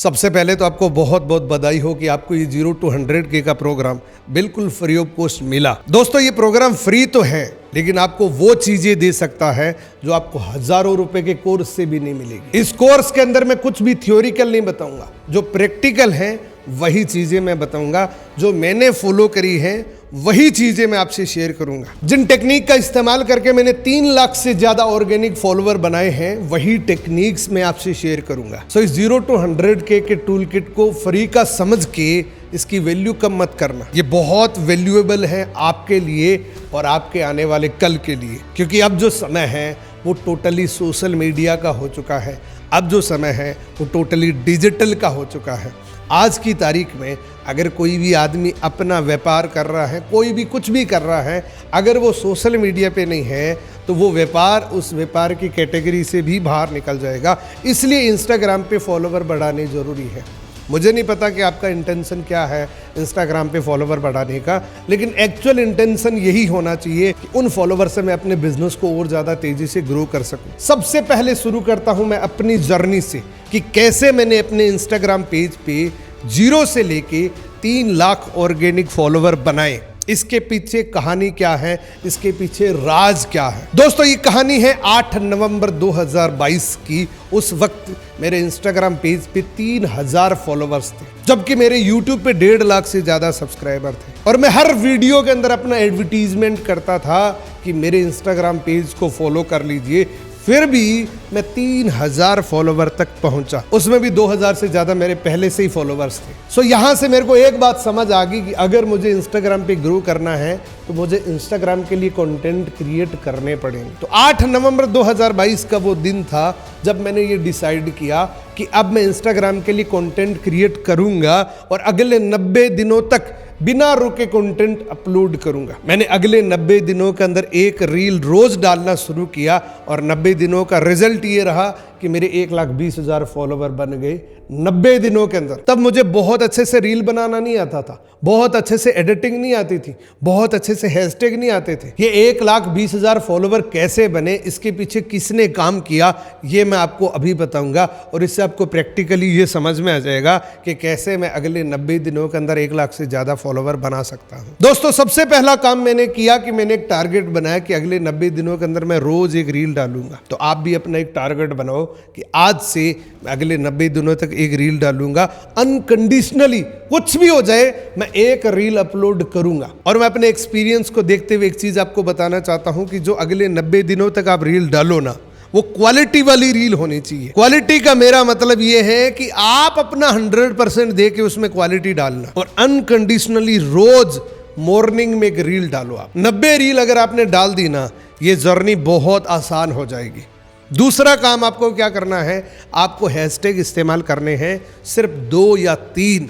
सबसे पहले तो आपको बहुत बहुत बधाई हो कि आपको ये 0 to 100K का प्रोग्राम बिल्कुल फ्री ऑफ कॉस्ट मिला। दोस्तों ये प्रोग्राम फ्री तो है, लेकिन आपको वो चीजें दे सकता है जो आपको हजारों रुपए के कोर्स से भी नहीं मिलेगी। इस कोर्स के अंदर मैं कुछ भी थ्योरिकल नहीं बताऊंगा, जो प्रैक्टिकल है वही चीजें मैं बताऊंगा, जो मैंने फॉलो करी है वही चीजें मैं आपसे शेयर करूंगा। जिन टेक्निक का इस्तेमाल करके मैंने 3 लाख से ज्यादा ऑर्गेनिक फॉलोवर बनाए हैं, वही टेक्निक्स मैं आपसे शेयर करूंगा। सो इस 0 to 100K के टूल किट को फ्री का समझ के इसकी वैल्यू कम मत करना। ये बहुत वैल्यूएबल है आपके लिए और आपके आने वाले कल के लिए, क्योंकि अब जो समय है वो टोटली सोशल मीडिया का हो चुका है। अब जो समय है वो टोटली डिजिटल का हो चुका है। आज की तारीख में अगर कोई भी आदमी अपना व्यापार कर रहा है, कोई भी कुछ भी कर रहा है, अगर वो सोशल मीडिया पे नहीं है तो वो व्यापार उस व्यापार की कैटेगरी से भी बाहर निकल जाएगा। इसलिए इंस्टाग्राम पे फॉलोवर बढ़ाने ज़रूरी है। मुझे नहीं पता कि आपका इंटेंशन क्या है इंस्टाग्राम पे फॉलोवर बढ़ाने का, लेकिन एक्चुअल इंटेंशन यही होना चाहिए कि उन फॉलोवर से मैं अपने बिजनेस को और ज़्यादा तेज़ी से ग्रो कर सकूं। सबसे पहले शुरू करता हूं मैं अपनी जर्नी से कि कैसे मैंने अपने इंस्टाग्राम पेज पे 0 से लेके 3 लाख ऑर्गेनिक फॉलोवर बनाए। इसके पीछे कहानी क्या है, इसके पीछे राज क्या है। दोस्तों ये कहानी है 8 नवंबर 2022 की। उस वक्त मेरे इंस्टाग्राम पेज पे 3000 फॉलोवर्स थे, जबकि मेरे यूट्यूब पे 1.5 लाख से ज्यादा सब्सक्राइबर थे। और मैं हर वीडियो के अंदर अपना एडवर्टीजमेंट करता था कि मेरे इंस्टाग्राम पेज को फॉलो कर लीजिए। फिर भी मैं 3000 फॉलोवर तक पहुंचा, उसमें भी 2000 से ज्यादा मेरे पहले से ही फॉलोवर्स थे। सो यहां से मेरे को एक बात समझ आ गई कि अगर मुझे इंस्टाग्राम पे ग्रो करना है तो मुझे इंस्टाग्राम के लिए कंटेंट क्रिएट करने पड़ेंगे। तो 8 नवंबर 2022 का वो दिन था जब मैंने ये डिसाइड किया कि अब मैं इंस्टाग्राम के लिए कंटेंट क्रिएट करूंगा और अगले 90 दिनों तक बिना रुके कंटेंट अपलोड करूंगा। मैंने अगले 90 दिनों के अंदर एक रील रोज डालना शुरू किया और 90 दिनों का रिजल्ट ये रहा कि मेरे 1,20,000 फॉलोवर बन गए 90 दिनों के अंदर। तब मुझे बहुत अच्छे से रील बनाना नहीं आता था, बहुत अच्छे से एडिटिंग नहीं आती थी, बहुत अच्छे से हैशटैग नहीं आते थे। ये 1,20,000 फॉलोवर कैसे बने, इसके पीछे किसने काम किया, ये मैं आपको अभी बताऊंगा और इससे आपको प्रैक्टिकली ये समझ में आ जाएगा कि कैसे मैं अगले 90 दिनों के अंदर 1 लाख से ज्यादा फॉलोवर बना सकता हूं। दोस्तों सबसे पहला काम मैंने किया कि मैंने एक टारगेट बनाया कि अगले 90 दिनों के अंदर मैं रोज एक रील डालूंगा। तो आप भी अपना एक टारगेट बनाओ कि आज से अगले 90 दिनों तक एक रील डालूंगा, अनकंडीशनली कुछ भी हो जाए मैं एक रील अपलोड करूंगा। और मैं अपने एक्सपीरियंस को देखते हुए एक चीज आपको बताना चाहता हूं कि जो अगले 90 दिनों तक आप रील डालो ना, वो क्वालिटी वाली रील होनी चाहिए। क्वालिटी का मेरा मतलब ये है कि आप अपना 100% दे के उसमें क्वालिटी डालना और अनकंडीशनली रोज मॉर्निंग में एक रील डालो। आप 90 रील अगर आपने डाल दी ना, ये जर्नी बहुत आसान हो जाएगी। दूसरा काम आपको क्या करना है, आपको हैशटैग इस्तेमाल करने हैं, सिर्फ 2 या 3।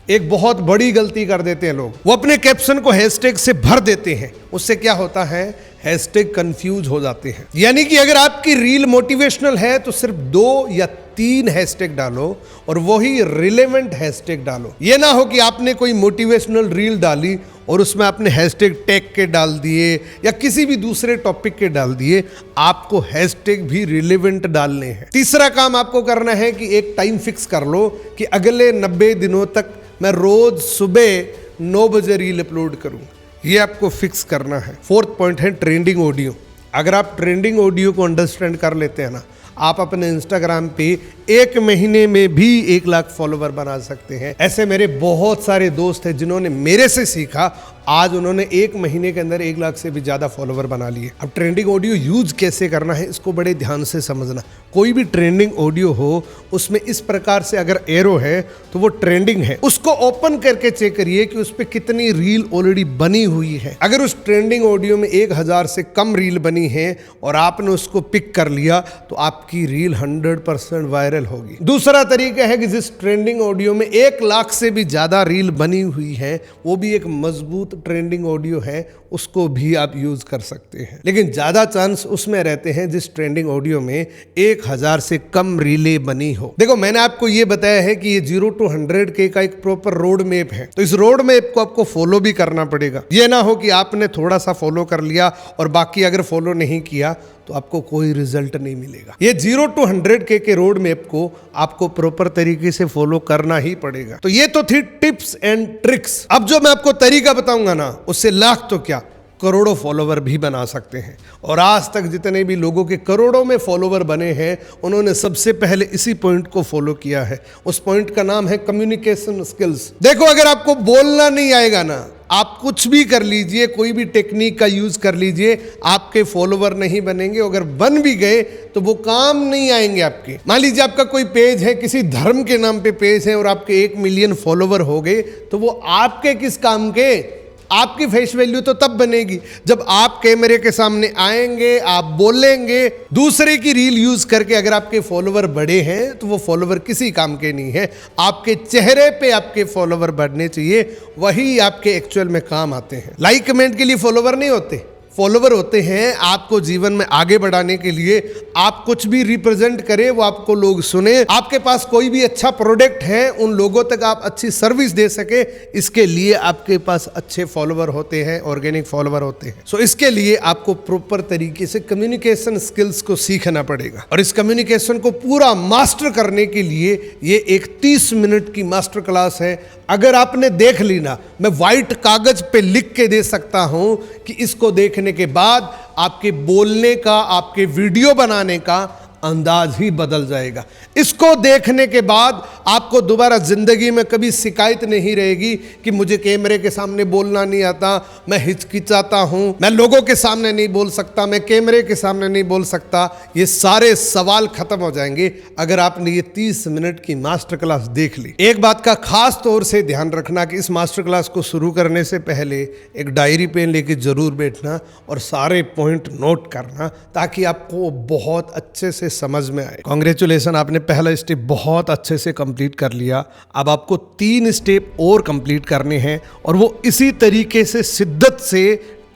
एक बहुत बड़ी गलती कर देते हैं लोग, वो अपने कैप्शन को हैशटैग से भर देते हैं। उससे क्या होता है, हैशटैग कंफ्यूज हो जाते हैं। यानी कि अगर आपकी रील मोटिवेशनल है तो सिर्फ 2 या 3 हैशटैग डालो और वही रिलेवेंट हैशटैग डालो। ये ना हो कि आपने कोई मोटिवेशनल रील डाली और उसमें आपने हैशटैग टैग के डाल दिए या किसी भी दूसरे टॉपिक के डाल दिए। आपको हैशटैग भी रिलेवेंट डालने हैं। तीसरा काम आपको करना है कि एक टाइम फिक्स कर लो कि अगले 90 दिनों तक मैं रोज सुबह 9 बजे रील अपलोड करूँ। ये आपको फिक्स करना है। 4th पॉइंट है ट्रेंडिंग ऑडियो। अगर आप ट्रेंडिंग ऑडियो को अंडरस्टैंड कर लेते हैं ना, आप अपने इंस्टाग्राम पे 1 महीने में भी 1 लाख फॉलोवर बना सकते हैं। ऐसे मेरे बहुत सारे दोस्त हैं जिन्होंने मेरे से सीखा, आज उन्होंने 1 महीने के अंदर 1 लाख से भी ज्यादा फॉलोवर बना लिए। अब ट्रेंडिंग ऑडियो यूज कैसे करना है, इसको बड़े ध्यान से समझना। कोई भी ट्रेंडिंग ऑडियो हो, उसमें इस प्रकार से अगर एरो है तो वो ट्रेंडिंग है। उसको ओपन करके चेक करिए कि उस पर कितनी रील ऑलरेडी बनी हुई है। अगर उस ट्रेंडिंग ऑडियो में 1000 से कम रील बनी है और आपने उसको पिक कर लिया तो आपकी रील 100% वायरल होगी। दूसरा तरीका है कि जिस ट्रेंडिंग ऑडियो में 1 लाख से भी ज्यादा रील बनी हुई है, वो भी एक मजबूत ट्रेंडिंग ऑडियो है, उसको भी आप यूज कर सकते हैं, लेकिन ज्यादा चांस उसमें रहते हैं जिस ट्रेंडिंग ऑडियो में 1000 से कम रीले बनी हो। देखो मैंने आपको ये बताया है कि ये 0 to 100K का एक प्रॉपर रोड मैप है, तो इस रोड मैप को आपको फॉलो भी करना पड़ेगा। ये ना हो कि आपने थोड़ा सा फॉलो कर लिया और बाकी अगर फॉलो नहीं किया तो आपको कोई रिजल्ट नहीं मिलेगा। ये 0 to 100K के रोड मैप को आपको प्रॉपर तरीके से फॉलो करना ही पड़ेगा। तो ये तो थी टिप्स एंड ट्रिक्स। अब जो मैं आपको तरीका बताऊंगा ना, उससे लाख तो क्या करोड़ों फॉलोवर भी बना सकते हैं। और आज तक जितने भी लोगों के करोड़ों में फॉलोवर बने हैं, उन्होंने सबसे पहले इसी पॉइंट को फॉलो किया है। उस पॉइंट का नाम है कम्युनिकेशन स्किल्स। देखो अगर आपको बोलना नहीं आएगा ना, आप कुछ भी कर लीजिए, कोई भी टेक्निक का यूज कर लीजिए, आपके फॉलोवर नहीं बनेंगे। अगर बन भी गए तो वो काम नहीं आएंगे आपके। मान लीजिए आपका कोई पेज है, किसी धर्म के नाम पे पेज है और आपके 1 मिलियन फॉलोवर हो गए, तो वो आपके किस काम के? आपकी फेस वैल्यू तो तब बनेगी जब आप कैमरे के सामने आएंगे, आप बोलेंगे। दूसरे की रील यूज करके अगर आपके फॉलोवर बढ़े हैं तो वो फॉलोवर किसी काम के नहीं है। आपके चेहरे पे आपके फॉलोवर बढ़ने चाहिए, वही आपके एक्चुअल में काम आते हैं। लाइक कमेंट के लिए फॉलोवर नहीं होते, फॉलोवर होते हैं आपको जीवन में आगे बढ़ाने के लिए। आप कुछ भी रिप्रेजेंट करें, वो आपको लोग सुने। आपके पास कोई भी अच्छा प्रोडक्ट है, उन लोगों तक आप अच्छी सर्विस दे सके, इसके लिए आपके पास अच्छे फॉलोवर होते हैं, ऑर्गेनिक फॉलोवर होते हैं। सो इसके लिए आपको प्रॉपर तरीके से कम्युनिकेशन स्किल्स को सीखना पड़ेगा। और इस कम्युनिकेशन को पूरा मास्टर करने के लिए ये एक 30 मिनट की मास्टर क्लास है। अगर आपने देख ली ना, मैं व्हाइट कागज पे लिख के दे सकता हूं कि इसको देखने के बाद आपके बोलने का, आपके वीडियो बनाने का अंदाज ही बदल जाएगा। इसको देखने के बाद आपको दोबारा जिंदगी में कभी शिकायत नहीं रहेगी कि मुझे कैमरे के सामने बोलना नहीं आता, मैं हिचकिचाता हूं, मैं लोगों के सामने नहीं बोल सकता, मैं कैमरे के सामने नहीं बोल सकता। ये सारे सवाल खत्म हो जाएंगे अगर आपने ये 30 मिनट की मास्टर क्लास देख ली। एक बात का खास तौर से ध्यान रखना कि इस मास्टर क्लास को शुरू करने से पहले एक डायरी पेन लेके जरूर बैठना और सारे पॉइंट नोट करना, ताकि आपको बहुत अच्छे से समझ में आए। कांग्रेचुलेशन, आपने पहला स्टेप बहुत अच्छे से कंप्लीट कर लिया। अब आपको 3 स्टेप और कंप्लीट करने हैं और वो इसी तरीके से शिद्दत से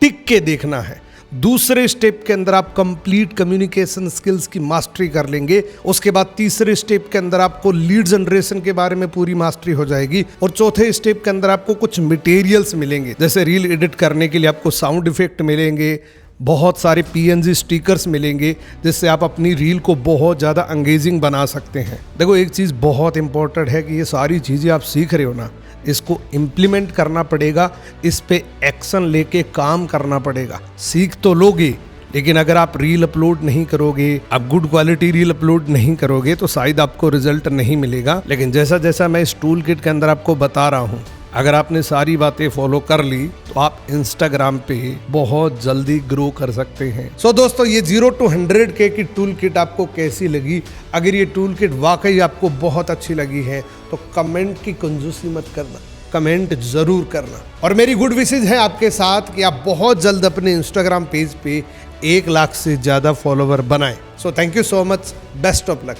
टिक के देखना है। दूसरे स्टेप के अंदर आप कंप्लीट कम्युनिकेशन स्किल्स की मास्टरी कर लेंगे। उसके बाद तीसरे स्टेप के अंदर आपको लीड जनरेशन के बारे में पूरी मास्टरी हो जाएगी। और चौथे स्टेप के अंदर आपको कुछ मटेरियल्स मिलेंगे, जैसे रील एडिट करने के लिए आपको साउंड इफेक्ट मिलेंगे, बहुत सारे PNG स्टिकर्स मिलेंगे, जिससे आप अपनी रील को बहुत ज़्यादा एंगेजिंग बना सकते हैं। देखो एक चीज़ बहुत इंपॉर्टेंट है कि ये सारी चीज़ें आप सीख रहे हो ना, इसको इम्प्लीमेंट करना पड़ेगा, इस पे एक्शन लेके काम करना पड़ेगा। सीख तो लोगे, लेकिन अगर आप रील अपलोड नहीं करोगे, आप गुड क्वालिटी रील अपलोड नहीं करोगे, तो शायद आपको रिजल्ट नहीं मिलेगा। लेकिन जैसा जैसा मैं इस टूल किट के अंदर आपको बता रहा हूँ, अगर आपने सारी बातें फॉलो कर ली तो आप इंस्टाग्राम पे बहुत जल्दी ग्रो कर सकते हैं। सो दोस्तों, ये 0 to 100K की टूल किट आपको कैसी लगी? अगर ये टूल किट वाकई आपको बहुत अच्छी लगी है तो कमेंट की कंजूसी मत करना, कमेंट जरूर करना। और मेरी गुड विशेज है आपके साथ कि आप बहुत जल्द अपने इंस्टाग्राम पेज पे 1 लाख से ज़्यादा फॉलोवर बनाएं। So thank you so much, best of luck.